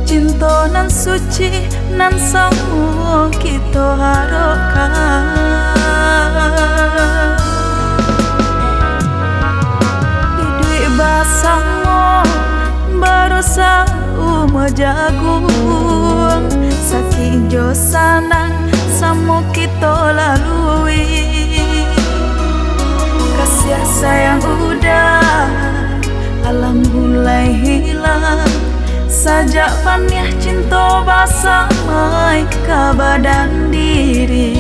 cinta nan suci nan samo kita harokan idui basamo barosa uma jagung saking jo sanang samo kita lalui kasih sayang udah alam mulai hilang sajak paniah cinta basamai ke badan diri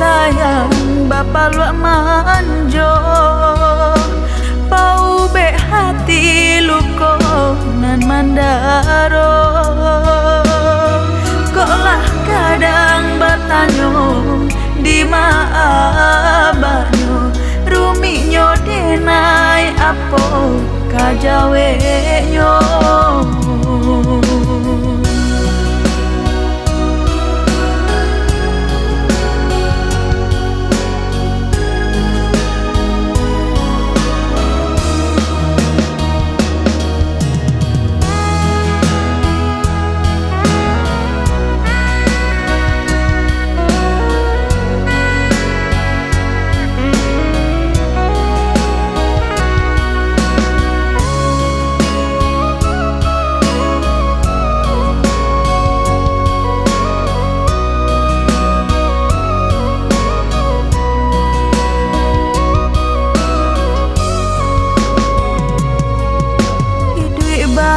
sayang bapa luak manjo pau be hati luko nan mandaro kolah kadang bertanyo di maabanyo ruminyo denai apo kajawenyo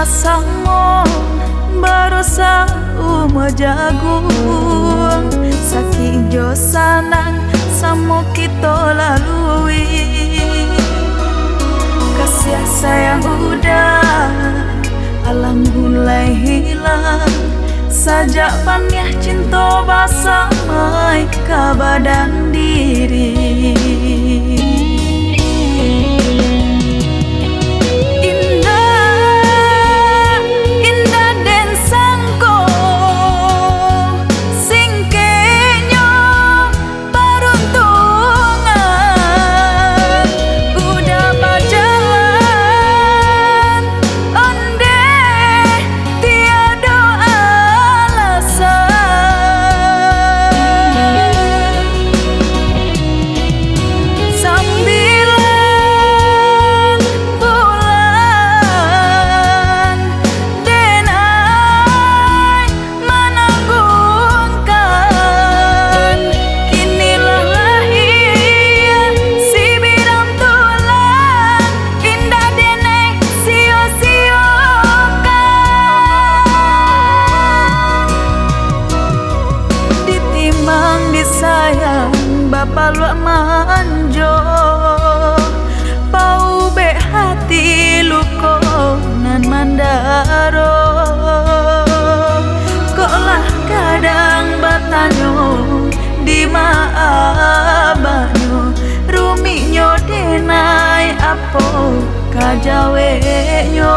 samo barosa uma jagung saking jo sanang samo kita lalui kasih sayang udah alam mulai hilang sajak paniah cinta basamai ke badan diri sayang bapa luak manjo pau be hati luko nan mandaro kolah kadang bertanyo di maabanyo ruminyo denai apo kajawenyo